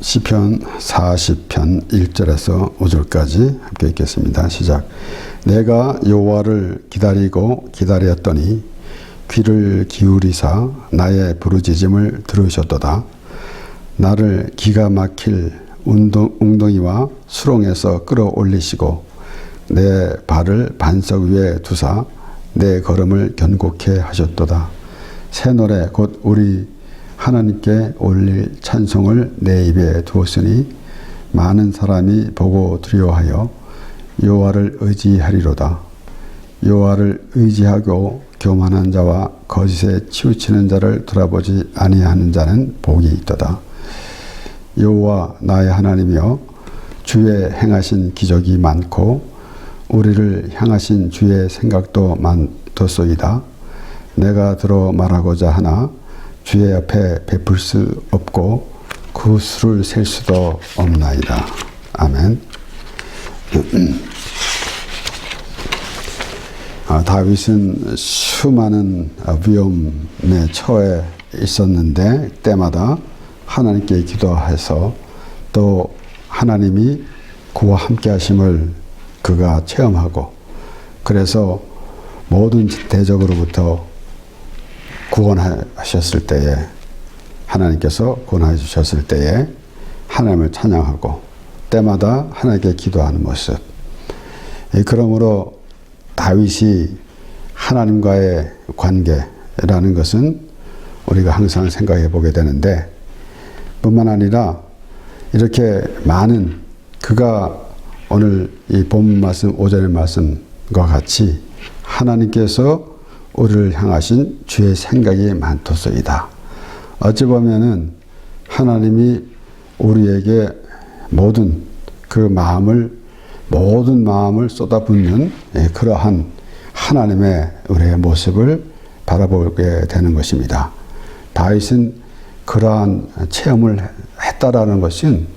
시편 40편 1절에서 5절까지 함께 읽겠습니다. 시작. 내가 여호와를 기다리고 기다렸더니 귀를 기울이사 나의 부르짖음을 들으셨도다. 나를 기가 막힐 웅덩이와 수렁에서 끌어올리시고 내 발을 반석 위에 두사 내 걸음을 견고케 하셨도다. 새 노래 곧 우리 하나님께 올릴 찬송을 내 입에 두었으니 많은 사람이 보고 두려워하여 여호와를 의지하리로다. 여호와를 의지하고 교만한 자와 거짓에 치우치는 자를 돌아보지 아니하는 자는 복이 있도다. 여호와 나의 하나님이여 주의 행하신 기적이 많고 우리를 향하신 주의 생각도 많도소이다. 내가 들어 말하고자 하나 주의 앞에 베풀 수 없고 그 수를 셀 수도 없나이다. 아멘. 다윗은 수많은 위험에 처해 있었는데 때마다 하나님께 기도해서 또 하나님이 그와 함께 하심을 그가 체험하고 그래서 모든 대적으로부터 구원하셨을 때에 하나님께서 구원해 주셨을 때에 하나님을 찬양하고 때마다 하나님께 기도하는 모습. 그러므로 다윗이 하나님과의 관계라는 것은 우리가 항상 생각해 보게 되는데 뿐만 아니라 이렇게 많은 그가 오늘 이 본문 말씀 5절의 말씀과 같이 하나님께서 우리를 향하신 주의 생각이 많도소이다. 어찌 보면은 하나님이 우리에게 모든 마음을 쏟아붓는 그러한 하나님의 우리의 모습을 바라보게 되는 것입니다. 다윗은 그러한 체험을 했다라는 것은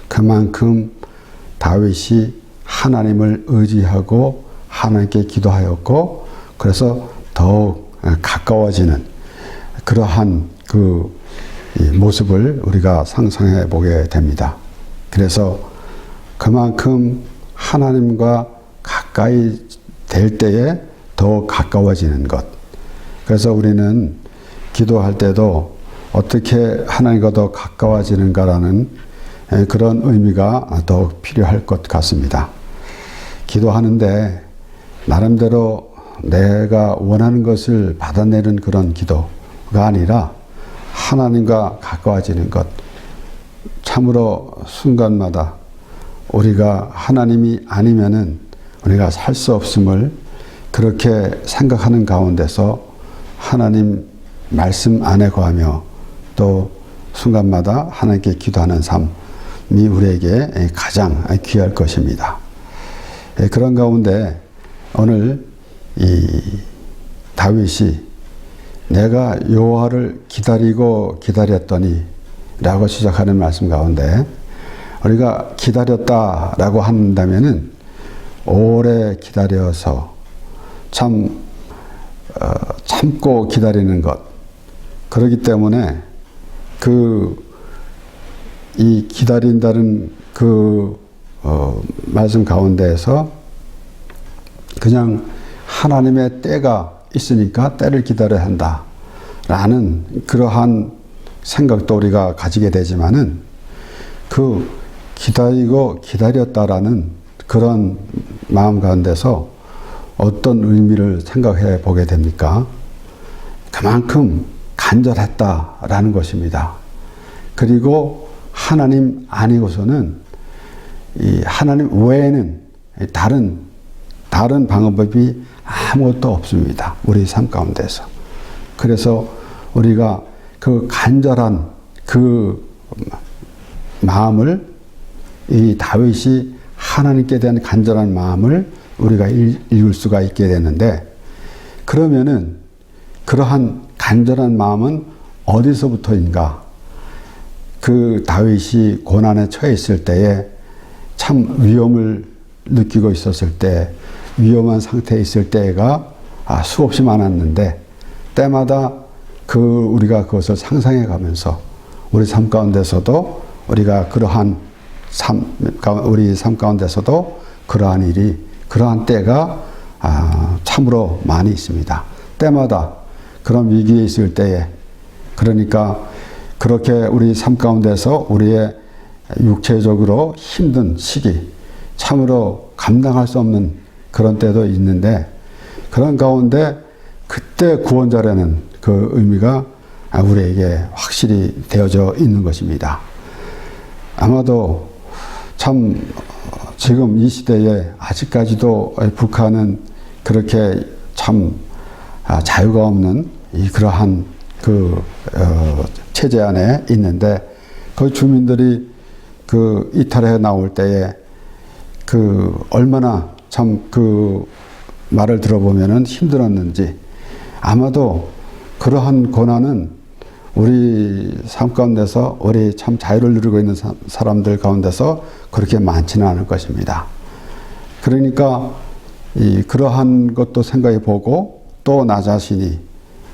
그만큼 다윗이 하나님을 의지하고 하나님께 기도하였고 그래서 더욱 가까워지는 그러한 그 모습을 우리가 상상해 보게 됩니다. 그래서 그만큼 하나님과 가까이 될 때에 더 가까워지는 것. 그래서 우리는 기도할 때도 어떻게 하나님과 더 가까워지는가라는 그런 의미가 더욱 필요할 것 같습니다. 기도하는데 나름대로 내가 원하는 것을 받아내는 그런 기도가 아니라 하나님과 가까워지는 것. 참으로 순간마다 우리가 하나님이 아니면은 우리가 살 수 없음을 그렇게 생각하는 가운데서 하나님 말씀 안에 거하며 또 순간마다 하나님께 기도하는 삶이 우리에게 가장 귀할 것입니다. 그런 가운데 오늘 이 다윗이 내가 여호와를 기다리고 기다렸더니 라고 시작하는 말씀 가운데 우리가 기다렸다라고 한다면은 오래 기다려서 참고 기다리는 것. 그렇기 때문에 이 기다린다는 말씀 가운데에서 그냥 하나님의 때가 있으니까 때를 기다려야 한다라는 그러한 생각도 우리가 가지게 되지만은 기다리고 기다렸다라는 그런 마음 가운데서 어떤 의미를 생각해 보게 됩니까? 그만큼 간절했다라는 것입니다. 그리고 하나님 아니고서는 이 하나님 외에는 다른 방법이 아무것도 없습니다. 우리 삶 가운데서. 그래서 우리가 그 간절한 마음을 이 다윗이 하나님께 대한 간절한 마음을 우리가 읽을 수가 있게 되는데 그러면은 그러한 간절한 마음은 어디서부터인가? 그 다윗이 고난에 처해 있을 때에 참 위험을 느끼고 있었을 때 위험한 상태에 있을 때가 수없이 많았는데 때마다 우리가 그것을 상상해 가면서 우리 삶 가운데서도 우리가 그러한 우리 삶 가운데서도 그러한 때가 참으로 많이 있습니다. 때마다 그런 위기에 있을 때에, 그러니까 그렇게 우리 삶 가운데서 우리의 육체적으로 힘든 시기, 참으로 감당할 수 없는 그런 때도 있는데, 그런 가운데 그때 구원자라는 그 의미가 우리에게 확실히 되어져 있는 것입니다. 아마도 참 지금 이 시대에 아직까지도 북한은 그렇게 참 자유가 없는 그러한 체제 안에 있는데, 그 주민들이 이탈해 나올 때에 얼마나 참 말을 들어보면은 힘들었는지, 아마도 그러한 고난은 우리 삶 가운데서 우리 참 자유를 누리고 있는 사람들 가운데서 그렇게 많지는 않을 것입니다. 그러니까 그러한 것도 생각해 보고, 또 나 자신이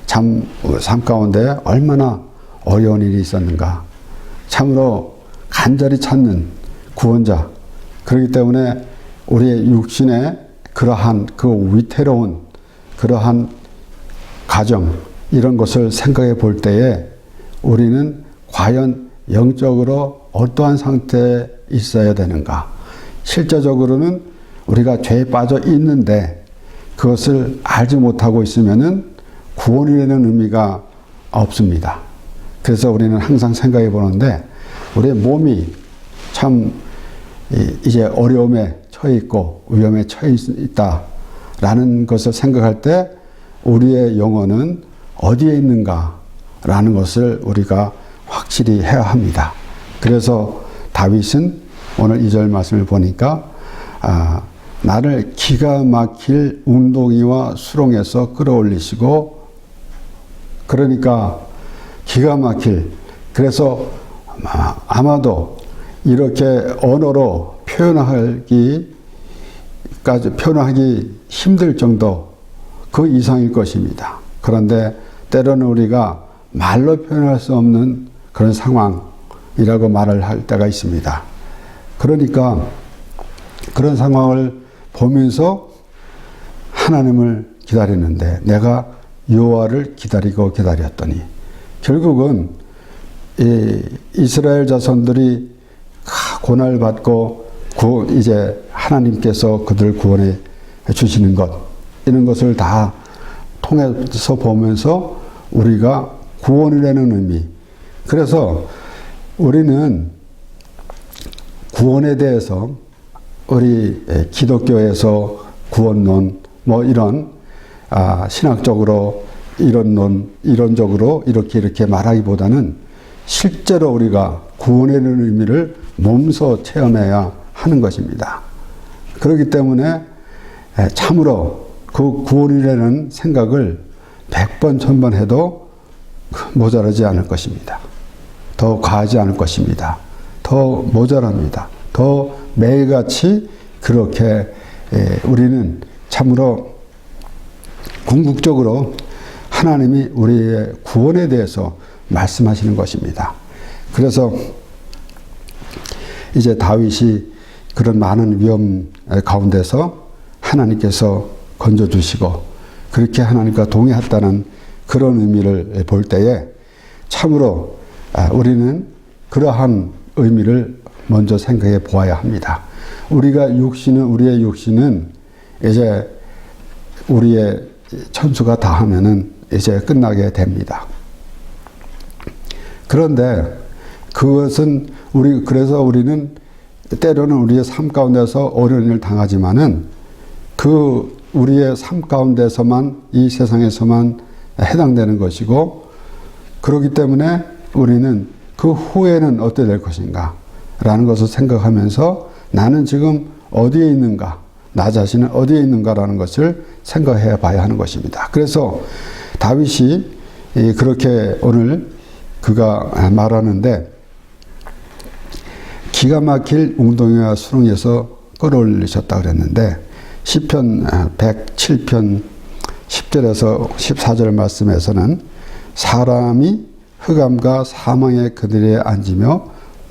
참 삶 가운데 얼마나 어려운 일이 있었는가, 참으로 간절히 찾는 구원자, 그렇기 때문에 우리의 육신의 그러한 위태로운 그러한 가정, 이런 것을 생각해 볼 때에 우리는 과연 영적으로 어떠한 상태에 있어야 되는가. 실제적으로는 우리가 죄에 빠져 있는데 그것을 알지 못하고 있으면은 구원이라는 의미가 없습니다. 그래서 우리는 항상 생각해 보는데, 우리의 몸이 참 이제 어려움에 처해 있고 위험에 처해 있다라는 것을 생각할 때 우리의 영혼은 어디에 있는가라는 것을 우리가 확실히 해야 합니다. 그래서 다윗은 오늘 2절 말씀을 보니까 나를 기가 막힐 웅덩이와 수렁에서 끌어올리시고, 그러니까 기가 막힐, 그래서 아마도 이렇게 언어로 표현하기 힘들 정도 그 이상일 것입니다. 그런데 때로는 우리가 말로 표현할 수 없는 그런 상황이라고 말을 할 때가 있습니다. 그러니까 그런 상황을 보면서 하나님을 기다리는데, 내가 여호와를 기다렸더니, 결국은 이스라엘 자손들이 고난을 받고 이제 하나님께서 그들을 구원해 주시는 것, 이런 것을 다 통해서 보면서 우리가 구원이라는 의미, 그래서 우리는 구원에 대해서 우리 기독교에서 구원론 이런 신학적으로 이론적으로 이렇게 말하기보다는 실제로 우리가 구원이라는 의미를 몸소 체험해야 하는 것입니다. 그렇기 때문에 참으로 그 구원이라는 생각을 100번 1000번 해도 모자라지 않을 것입니다. 더 과하지 않을 것입니다. 더 모자랍니다. 더 매일같이 그렇게 우리는 참으로 궁극적으로 하나님이 우리의 구원에 대해서 말씀하시는 것입니다. 그래서 이제 다윗이 그런 많은 위험 가운데서 하나님께서 건져주시고 그렇게 하나님과 동행했다는 그런 의미를 볼 때에 참으로 우리는 그러한 의미를 먼저 생각해 보아야 합니다. 우리의 육신은 이제 우리의 천수가 다 하면은 이제 끝나게 됩니다. 그런데 그것은 그래서 우리는 때로는 우리의 삶 가운데서 어려운 일을 당하지만은 우리의 삶 가운데서만, 이 세상에서만 해당되는 것이고, 그렇기 때문에 우리는 그 후에는 어떻게 될 것인가 라는 것을 생각하면서 나는 지금 어디에 있는가, 나 자신은 어디에 있는가라는 것을 생각해 봐야 하는 것입니다. 그래서 다윗이 그렇게 오늘 그가 말하는데, 기가 막힐 웅덩이와 수렁에서 끌어올리셨다 그랬는데, 시편 107편 10절에서 14절 말씀에서는 사람이 흑암과 사망의 그늘에 앉으며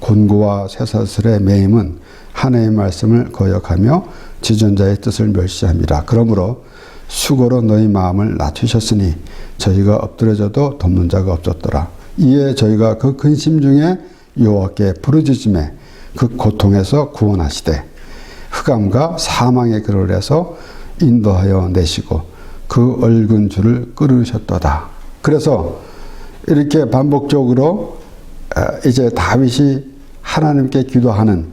곤고와 쇠사슬의 매임은 하나님의 말씀을 거역하며 지존자의 뜻을 멸시함이라. 그러므로 수고로 너희 마음을 낮추셨으니 저희가 엎드려져도 돕는 자가 없었더라. 이에 저희가 그 근심 중에 여호와께 부르짖음에 그 고통에서 구원하시되 흑암과 사망의 그를 해서 인도하여 내시고 그 얽은 줄을 끊으셨도다. 그래서 이렇게 반복적으로 이제 다윗이 하나님께 기도하는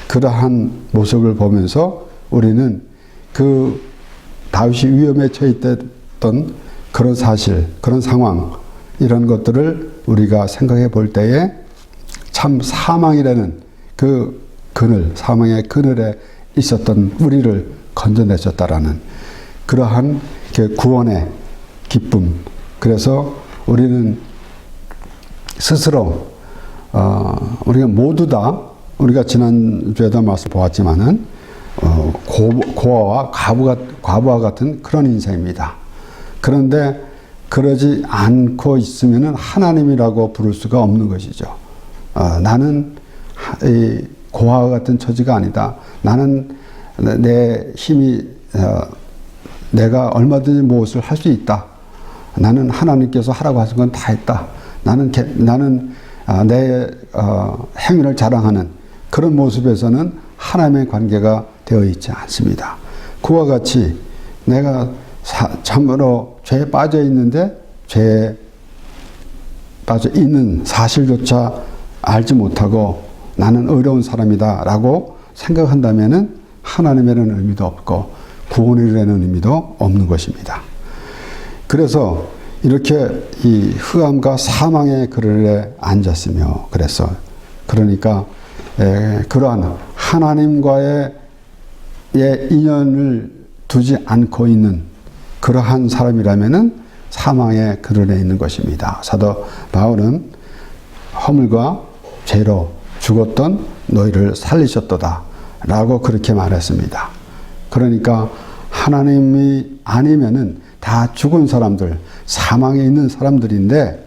그러한 모습을 보면서 우리는 그 다윗이 위험에 처했던 그런 사실, 그런 상황, 이런 것들을 우리가 생각해 볼 때에 참 사망이라는 그 그늘, 사망의 그늘에 있었던 우리를 건져내셨다라는 그러한 구원의 기쁨. 그래서 우리는 스스로 우리가 모두 다 우리가 지난주에도 말씀 보았지만은 고아와 과부와 같은 그런 인생입니다. 그런데 그러지 않고 있으면은 하나님이라고 부를 수가 없는 것이죠. 나는 이 고아와 같은 처지가 아니다. 나는 내 힘이 내가 얼마든지 무엇을 할 수 있다. 나는 하나님께서 하라고 하신 건 다 했다. 나는 내 행위를 자랑하는 그런 모습에서는 하나님의 관계가 되어 있지 않습니다. 그와 같이 내가 참으로 죄에 빠져 있는데 죄에 빠져 있는 사실조차 알지 못하고 나는 어려운 사람이다 라고 생각한다면은 하나님이라는 의미도 없고 구원이라는 의미도 없는 것입니다. 그래서 이렇게 이 흑암과 사망의 그늘에 앉았으며 그러니까 그러한 하나님과의 인연을 두지 않고 있는 그러한 사람이라면은 사망의 그늘에 있는 것입니다. 사도 바울은 허물과 죄로 죽었던 너희를 살리셨도다 라고 그렇게 말했습니다. 그러니까 하나님이 아니면은 다 죽은 사람들, 사망에 있는 사람들인데,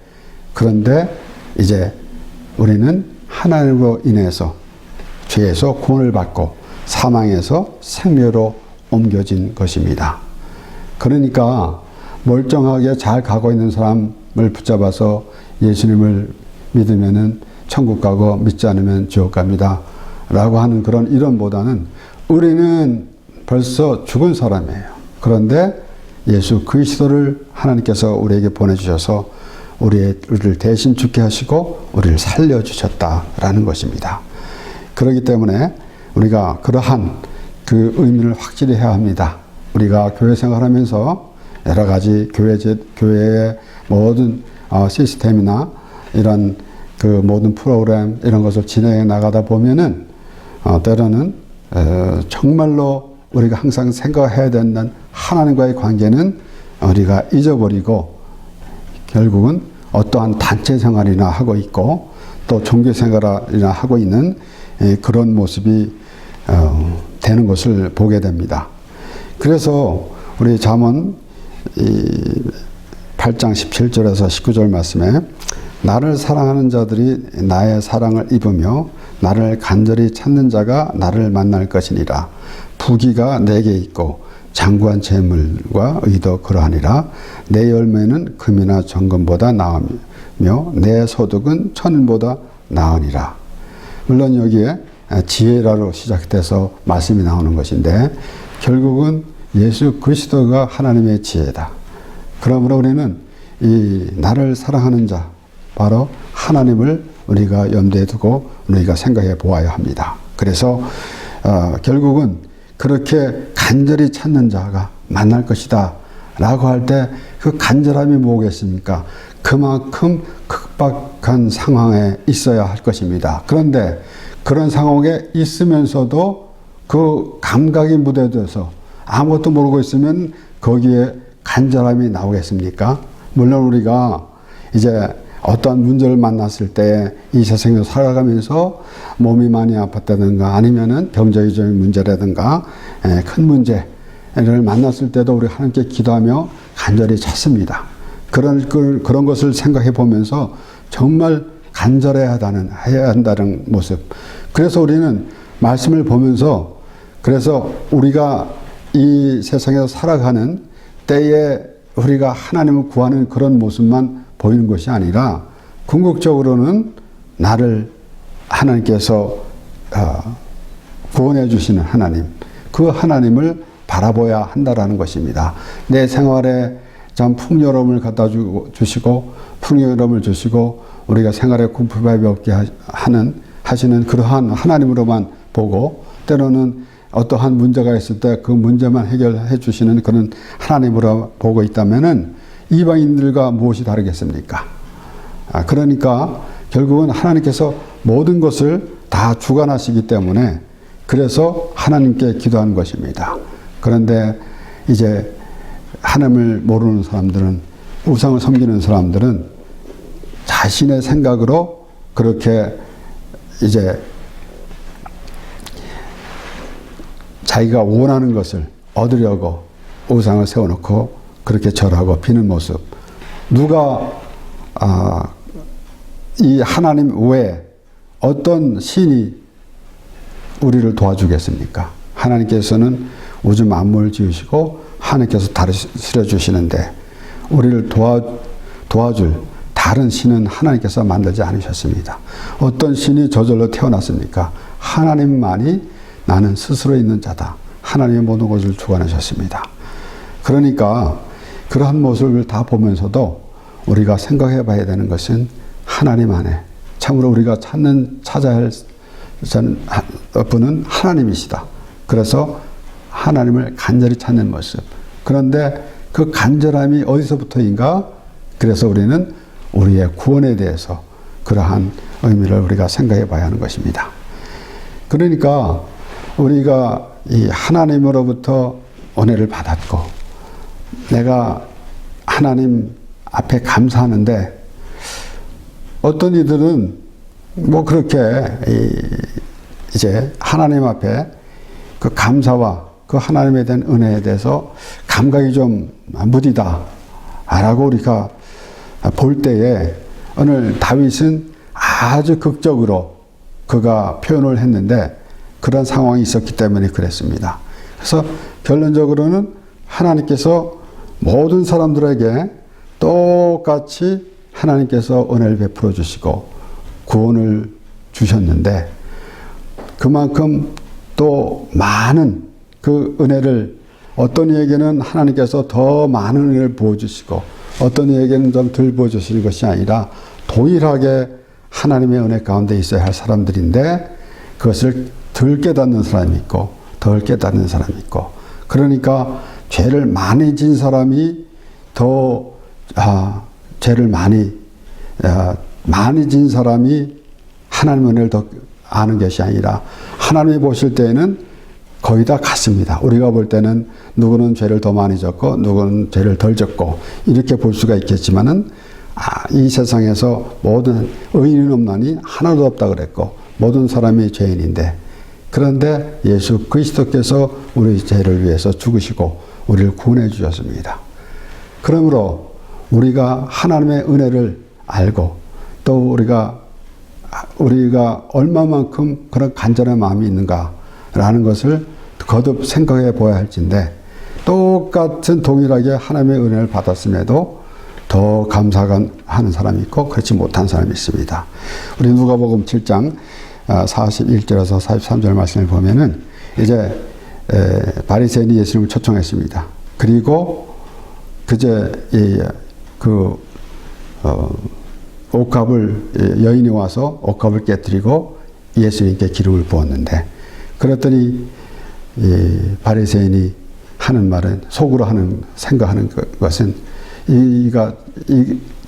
그런데 이제 우리는 하나님으로 인해서 죄에서 구원을 받고 사망에서 생명으로 옮겨진 것입니다. 그러니까 멀쩡하게 잘 가고 있는 사람을 붙잡아서 예수님을 믿으면은 천국 가고 믿지 않으면 지옥 갑니다 라고 하는 그런 이론보다는 우리는 벌써 죽은 사람이에요. 그런데 예수 그리스도를 하나님께서 우리에게 보내주셔서 우리를 대신 죽게 하시고 우리를 살려주셨다라는 것입니다. 그렇기 때문에 우리가 그러한 그 의미를 확실히 해야 합니다. 우리가 교회 생활하면서 여러 가지 교회의 모든 시스템이나 이런 그 모든 프로그램 이런 것을 진행해 나가다 보면은 때로는 정말로 우리가 항상 생각해야 되는 하나님과의 관계는 우리가 잊어버리고 결국은 어떠한 단체 생활이나 하고 있고 또 종교 생활이나 하고 있는 그런 모습이 되는 것을 보게 됩니다. 그래서 우리 잠언 8장 17절에서 19절 말씀에 나를 사랑하는 자들이 나의 사랑을 입으며 나를 간절히 찾는 자가 나를 만날 것이니라. 부귀가 내게 있고 장구한 재물과 의도 그러하니라. 내 열매는 금이나 정금보다 나으며 내 소득은 천은보다 나으니라. 물론 여기에 지혜라로 시작돼서 말씀이 나오는 것인데 결국은 예수 그리스도가 하나님의 지혜다. 그러므로 우리는 이 나를 사랑하는 자 바로 하나님을 우리가 염두에 두고 우리가 생각해 보아야 합니다. 그래서 결국은 그렇게 간절히 찾는 자가 만날 것이다 라고 할 때 그 간절함이 뭐겠습니까? 그만큼 급박한 상황에 있어야 할 것입니다. 그런데 그런 상황에 있으면서도 그 감각이 무뎌져서 아무것도 모르고 있으면 거기에 간절함이 나오겠습니까? 물론 우리가 이제 어떠한 문제를 만났을 때 이 세상에서 살아가면서 몸이 많이 아팠다든가 아니면은 경제적인 문제라든가 큰 문제를 만났을 때도 우리 하나님께 기도하며 간절히 찾습니다. 그런 것을 생각해 보면서 정말 간절해야 한다는 모습. 그래서 우리는 말씀을 보면서 그래서 우리가 이 세상에서 살아가는 때에 우리가 하나님을 구하는 그런 모습만 보이는 것이 아니라 궁극적으로는 나를 하나님께서 구원해 주시는 하나님, 그 하나님을 바라봐야 한다라는 것입니다. 내 생활에 참 풍요로움을 갖다 주시고 풍요로움을 주시고 우리가 생활에 궁핍함이 없게 하시는 그러한 하나님으로만 보고 때로는 어떠한 문제가 있을 때 그 문제만 해결해 주시는 그런 하나님으로 보고 있다면은 이방인들과 무엇이 다르겠습니까? 그러니까 결국은 하나님께서 모든 것을 다 주관하시기 때문에 그래서 하나님께 기도하는 것입니다. 그런데 이제 하나님을 모르는 사람들은 우상을 섬기는 사람들은 자신의 생각으로 그렇게 이제 자기가 원하는 것을 얻으려고 우상을 세워놓고 그렇게 절하고 비는 모습. 누가 이 하나님 외에 어떤 신이 우리를 도와주겠습니까? 하나님께서는 우주 만물을 지으시고 하나님께서 다스려 주시는데 우리를 도와줄 다른 신은 하나님께서 만들지 않으셨습니다. 어떤 신이 저절로 태어났습니까? 하나님만이 나는 스스로 있는 자다. 하나님의 모든 것을 주관하셨습니다. 그러니까 그러한 모습을 다 보면서도 우리가 생각해 봐야 되는 것은 하나님 안에 참으로 우리가 찾아야 할 분은 하나님이시다. 그래서 하나님을 간절히 찾는 모습. 그런데 그 간절함이 어디서부터인가? 그래서 우리는 우리의 구원에 대해서 그러한 의미를 우리가 생각해 봐야 하는 것입니다. 그러니까 우리가 이 하나님으로부터 은혜를 받았고 내가 하나님 앞에 감사하는데 어떤 이들은 뭐 그렇게 이제 하나님 앞에 그 감사와 그 하나님에 대한 은혜에 대해서 감각이 좀 무디다 라고 우리가 볼 때에 오늘 다윗은 아주 극적으로 그가 표현을 했는데 그런 상황이 있었기 때문에 그랬습니다. 그래서 결론적으로는 하나님께서 모든 사람들에게 똑같이 하나님께서 은혜를 베풀어 주시고 구원을 주셨는데 그만큼 또 많은 그 은혜를 어떤 이에게는 하나님께서 더 많은 은혜를 부어주시고 어떤 이에게는 좀 덜 부어주시는 것이 아니라 동일하게 하나님의 은혜 가운데 있어야 할 사람들인데 그것을 덜 깨닫는 사람이 있고 덜 깨닫는 사람이 있고 그러니까 죄를 많이 진 사람이 더 죄를 많이 진 사람이 하나님의 은혜를 더 아는 것이 아니라 하나님이 보실 때에는 거의 다 같습니다. 우리가 볼 때는 누구는 죄를 더 많이 졌고 누구는 죄를 덜 졌고 이렇게 볼 수가 있겠지만은 이 세상에서 모든 의인은 없나니 하나도 없다 그랬고 모든 사람이 죄인인데 그런데 예수 그리스도께서 우리 죄를 위해서 죽으시고 우리를 구원해 주셨습니다. 그러므로 우리가 하나님의 은혜를 알고 또 우리가 얼마만큼 그런 간절한 마음이 있는가라는 것을 거듭 생각해 보아야 할진데 똑같은 동일하게 하나님의 은혜를 받았음에도 더 감사하는 사람이 있고 그렇지 못한 사람이 있습니다. 우리 누가복음 7장 41절에서 43절 말씀을 보면은 이제 바리새인이 예수님을 초청했습니다. 그리고 그제 옷값을 여인이 와서 옷값을 깨뜨리고 예수님께 기름을 부었는데 그랬더니 바리새인이 하는 말은 속으로 생각하는 것은 이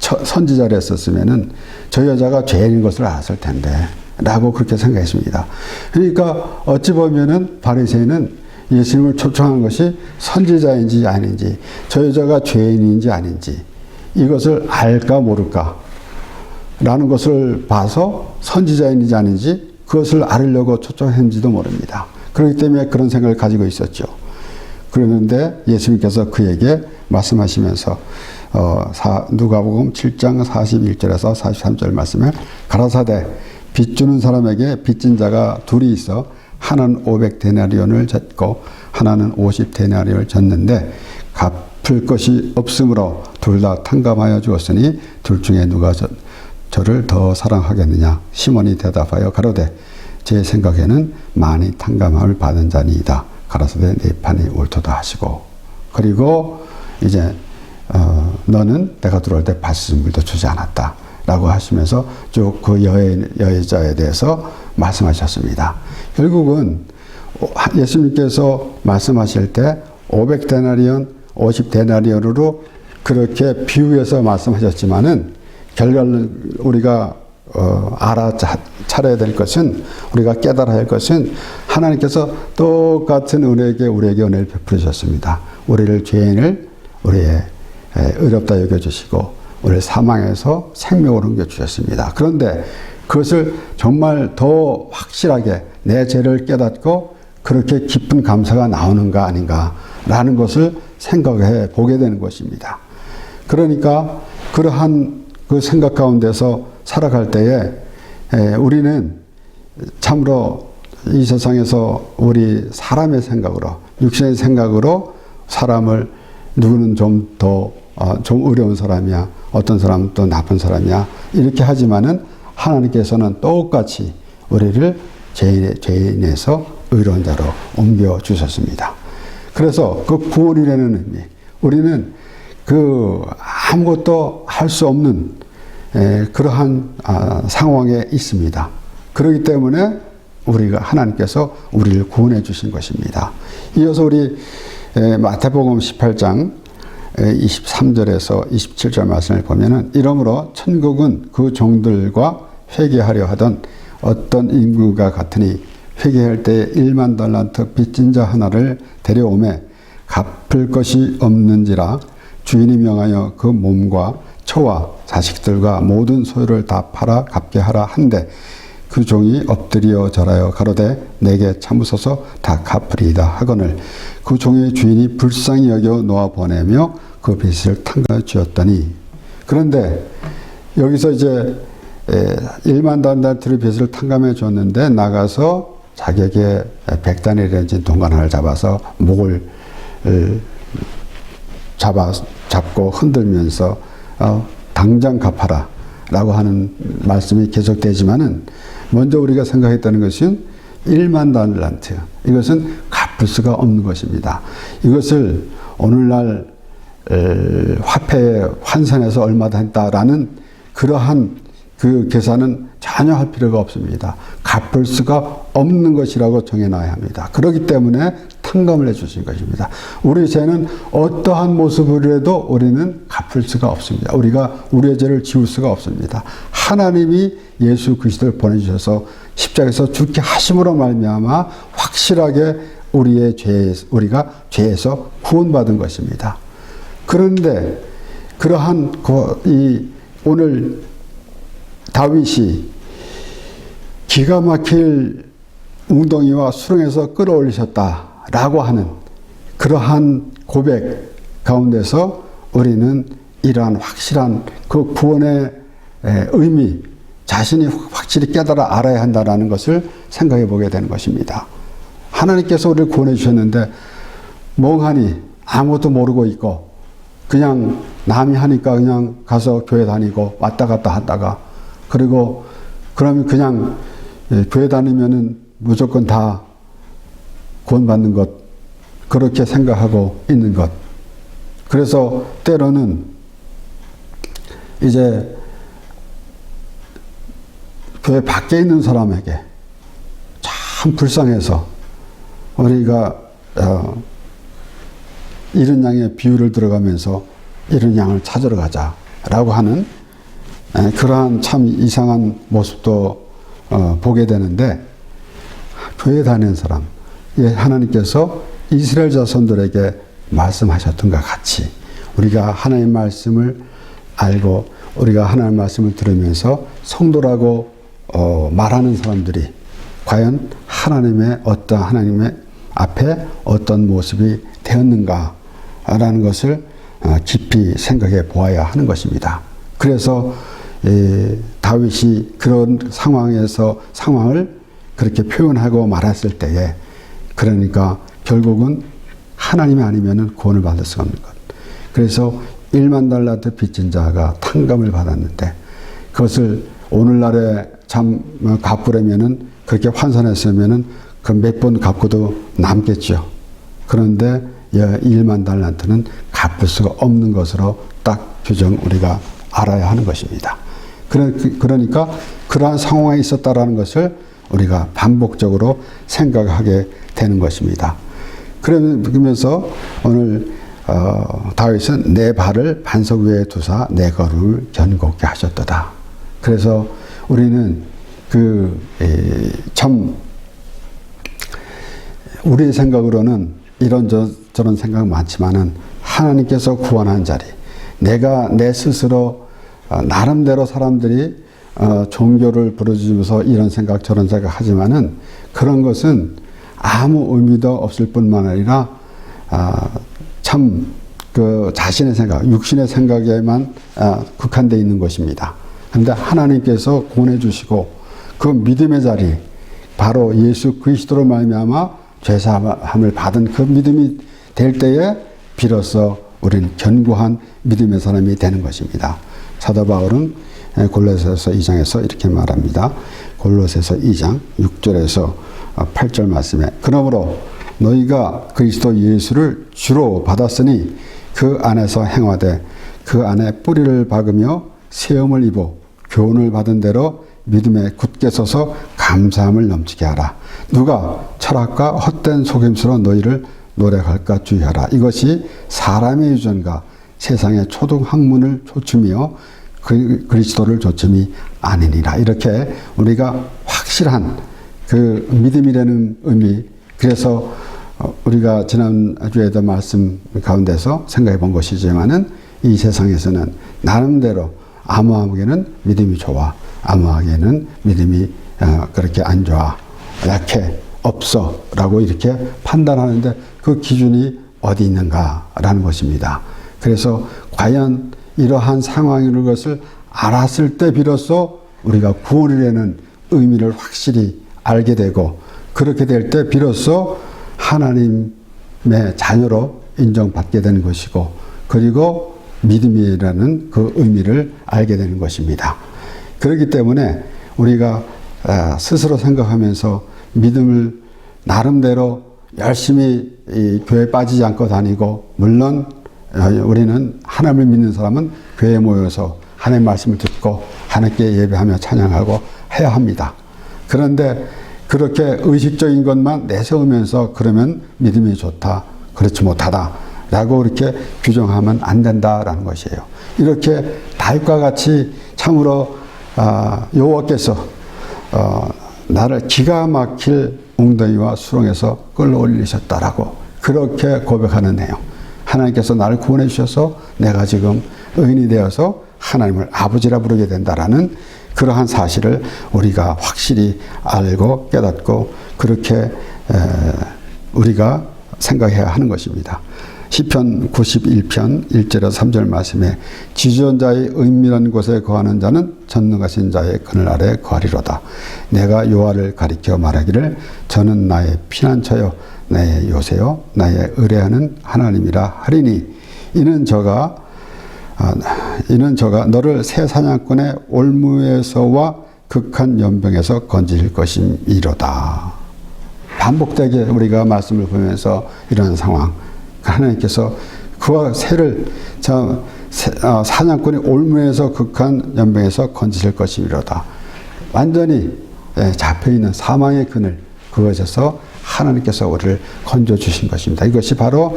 선지자를 했었으면은 저 여자가 죄인인 것을 알았을 텐데 라고 그렇게 생각했습니다. 그러니까 어찌 보면은 바리새인은 예수님을 초청한 것이 선지자인지 아닌지 저 여자가 죄인인지 아닌지 이것을 알까 모를까 라는 것을 봐서 선지자인지 아닌지 그것을 알으려고 초청했는지도 모릅니다. 그렇기 때문에 그런 생각을 가지고 있었죠. 그러는데 예수님께서 그에게 말씀하시면서 누가복음 7장 41절에서 43절 말씀에 가라사대 빚 주는 사람에게 빚진 자가 둘이 있어 하나는 500데나리온을 졌고 하나는 50데나리온을 졌는데 갚을 것이 없으므로 둘 다 탕감하여 주었으니 둘 중에 누가 저를 더 사랑하겠느냐. 시몬이 대답하여 가로되 제 생각에는 많이 탕감함을 받은 자니이다. 가라사대 네 판이 옳도다 하시고, 그리고 이제 너는 내가 들어올 때 받침물도 주지 않았다 라고 하시면서 쭉 그 여자에 대해서 말씀하셨습니다. 결국은 예수님께서 말씀하실 때 500데나리온, 50데나리온으로 그렇게 비유해서 말씀하셨지만은 결과는 우리가 알아차려야 될 것은, 우리가 깨달아야 할 것은 하나님께서 똑같은 우리에게 은혜를 베풀으셨습니다. 우리를 죄인을 우리의 의롭다 여겨주시고 우리를 사망에서 생명으로 옮겨주셨습니다. 그런데 그것을 정말 더 확실하게 내 죄를 깨닫고 그렇게 깊은 감사가 나오는가 아닌가라는 것을 생각해 보게 되는 것입니다. 그러니까 그러한 그 생각 가운데서 살아갈 때에 우리는 참으로 이 세상에서 우리 사람의 생각으로, 육신의 생각으로 사람을, 누구는 좀 더 좀 어려운 사람이야, 어떤 사람은 또 나쁜 사람이야, 이렇게 하지만은 하나님께서는 똑같이 우리를 죄인에서 의로운 자로 옮겨 주셨습니다. 그래서 그 구원이라는 의미, 우리는 그 아무것도 할 수 없는 그러한 상황에 있습니다. 그렇기 때문에 우리가 하나님께서 우리를 구원해 주신 것입니다. 이어서 우리 마태복음 18장 23절에서 27절 말씀을 보면은, 이러므로 천국은 그 종들과 회개하려 하던 어떤 인구가 같으니 회개할 때 1만 달란트 빚진 자 하나를 데려오매 갚을 것이 없는지라 주인이 명하여 그 몸과 처와 자식들과 모든 소유를 다 팔아 갚게 하라 한데 그 종이 엎드려 절하여 가로되 내게 참으소서 다 갚으리이다 하거늘 그 종의 주인이 불쌍히 여겨 놓아 보내며 그 빚을 탕감해 주었더니. 그런데 여기서 이제 1만 달란트의 빚을 탕감해 줬는데 나가서 자기에게 100다니엘이라는 동관 하나를 잡아서 목을 잡고 흔들면서 당장 갚아라 라고 하는 말씀이 계속되지만은, 먼저 우리가 생각했다는 것은 1만 달란트, 이것은 갚을 수가 없는 것입니다. 이것을 오늘날 화폐에 환산해서 얼마다 했다라는 그러한 그 계산은 전혀 할 필요가 없습니다. 갚을 수가 없는 것이라고 정해놔야 합니다. 그렇기 때문에 탕감을 해주신 것입니다. 우리 죄는 어떠한 모습으로라도 우리는 갚을 수가 없습니다. 우리가 우리의 죄를 지울 수가 없습니다. 하나님이 예수 그리스도를 보내주셔서 십자가에서 죽게 하심으로 말미암아 확실하게 우리가 죄에서 구원받은 것입니다. 그런데 그러한 오늘 다윗이 기가 막힐 웅덩이와 수렁에서 끌어올리셨다라고 하는 그러한 고백 가운데서 우리는 이러한 확실한 그 구원의 의미, 자신이 확실히 깨달아 알아야 한다는 것을 생각해 보게 되는 것입니다. 하나님께서 우리를 구원해 주셨는데 멍하니 아무것도 모르고 있고 그냥 남이 하니까 그냥 가서 교회 다니고 왔다 갔다 하다가, 그리고 그러면 그냥 교회 다니면은 무조건 다 구원받는 것, 그렇게 생각하고 있는 것. 그래서 때로는 이제 교회 밖에 있는 사람에게 참 불쌍해서 우리가 이런 양의 비유를 들어가면서 이런 양을 찾으러 가자라고 하는 그러한 참 이상한 모습도 보게 되는데, 교회 다니는 사람, 하나님께서 이스라엘 자손들에게 말씀하셨던 것 같이 우리가 하나님의 말씀을 알고 우리가 하나님의 말씀을 들으면서 성도라고 말하는 사람들이 과연 하나님의 앞에 어떤 모습이 되었는가라는 것을 깊이 생각해 보아야 하는 것입니다. 그래서 다윗이 그런 상황을 그렇게 표현하고 말했을 때에, 그러니까 결국은 하나님이 아니면 구원을 받을 수가 없는 것. 그래서 1만 달란트 빚진 자가 탕감을 받았는데, 그것을 오늘날에 참 갚으려면은, 그렇게 환산했으면은 그 몇 번 갚고도 남겠죠. 그런데 1만 달란트는 갚을 수가 없는 것으로 딱 우리가 알아야 하는 것입니다. 그러니까 그러한 상황에 있었다라는 것을 우리가 반복적으로 생각하게 되는 것입니다. 그러면서 오늘 다윗은 내 발을 반석 위에 두사 내 걸음을 견고케 하셨도다. 그래서 우리는 참 우리의 생각으로는 이런저런 생각 많지만은, 하나님께서 구원한 자리, 내가 내 스스로 나름대로 사람들이 종교를 부르짖으면서 이런 생각 저런 생각 하지만은, 그런 것은 아무 의미도 없을 뿐만 아니라 참 그 자신의 생각, 육신의 생각에만 국한되어 있는 것입니다. 그런데 하나님께서 구원해 주시고 그 믿음의 자리, 바로 예수 그리스도로 말미암아 죄사함을 받은 그 믿음이 될 때에 비로소 우리는 견고한 믿음의 사람이 되는 것입니다. 사도 바울은 골로새서 2장에서 이렇게 말합니다. 골로새서 2장 6절에서 8절 말씀에, 그러므로 너희가 그리스도 예수를 주로 받았으니 그 안에서 행하되 그 안에 뿌리를 박으며 세움을 입어 교훈을 받은 대로 믿음에 굳게 서서 감사함을 넘치게 하라. 누가 철학과 헛된 속임수로 너희를 노력할까 주의하라. 이것이 사람의 유전과 세상의 초등 학문을 조춤이요 그리스도를 조춤이 아니니라. 이렇게 우리가 확실한 그 믿음이라는 의미, 그래서 우리가 지난주에도 말씀 가운데서 생각해 본 것이지만은, 이 세상에서는 나름대로 아무에게는 믿음이 좋아, 아무에게는 믿음이 그렇게 안 좋아, 약해, 없어 라고 이렇게 판단하는데, 그 기준이 어디 있는가라는 것입니다. 그래서 과연 이러한 상황인 것을 알았을 때 비로소 우리가 구원이라는 의미를 확실히 알게 되고, 그렇게 될 때 비로소 하나님의 자녀로 인정받게 되는 것이고, 그리고 믿음이라는 그 의미를 알게 되는 것입니다. 그렇기 때문에 우리가 스스로 생각하면서 믿음을 나름대로 열심히 이 교회에 빠지지 않고 다니고, 물론 우리는 하나님을 믿는 사람은 교회에 모여서 하나님의 말씀을 듣고 하나님께 예배하며 찬양하고 해야 합니다. 그런데 그렇게 의식적인 것만 내세우면서 그러면 믿음이 좋다, 그렇지 못하다 라고 이렇게 규정하면 안 된다라는 것이에요. 이렇게 다윗과 같이 참으로 여호와께서 나를 기가 막힐 웅덩이와 수렁에서 끌어올리셨다라고 그렇게 고백하는 내용. 하나님께서 나를 구원해 주셔서 내가 지금 의인이 되어서 하나님을 아버지라 부르게 된다라는 그러한 사실을 우리가 확실히 알고 깨닫고 그렇게 우리가 생각해야 하는 것입니다. 시편 91편 1절에서 3절 말씀에, 지존자의 은밀한 곳에 거하는 자는 전능하신 자의 그늘 아래 거하리로다. 내가 여호와를 가리켜 말하기를 저는 나의 피난처요 나의 요새요 나의 의뢰하는 하나님이라 하리니, 이는 저가 너를 새 사냥꾼의 올무에서와 극한 연병에서 건질 것임이로다. 반복되게 우리가 말씀을 보면서 이런 상황, 하나님께서 그와 새를 사냥꾼이 올무에서 극한 연병에서 건지실 것이로다. 완전히 잡혀있는 사망의 그늘, 그것에서 하나님께서 우리를 건져주신 것입니다. 이것이 바로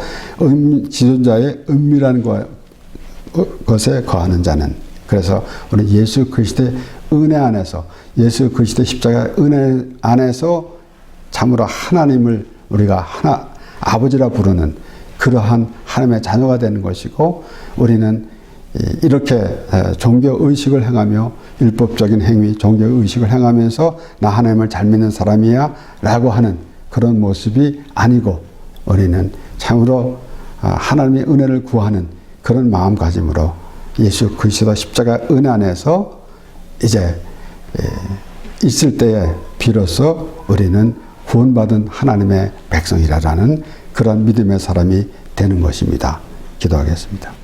지존자의 은밀한 것에 거하는 자는, 그래서 우리 예수 그리스도의 은혜 안에서, 예수 그리스도의 십자가의 은혜 안에서 참으로 하나님을 우리가 아버지라 부르는 그러한 하나님의 자녀가 되는 것이고, 우리는 이렇게 종교의식을 행하며 율법적인 행위, 종교의식을 행하면서 나 하나님을 잘 믿는 사람이야 라고 하는 그런 모습이 아니고, 우리는 참으로 하나님의 은혜를 구하는 그런 마음가짐으로 예수 그리스도 십자가 은혜 안에서 이제 있을 때에 비로소 우리는 구원받은 하나님의 백성이라는 그런 믿음의 사람이 되는 것입니다. 기도하겠습니다.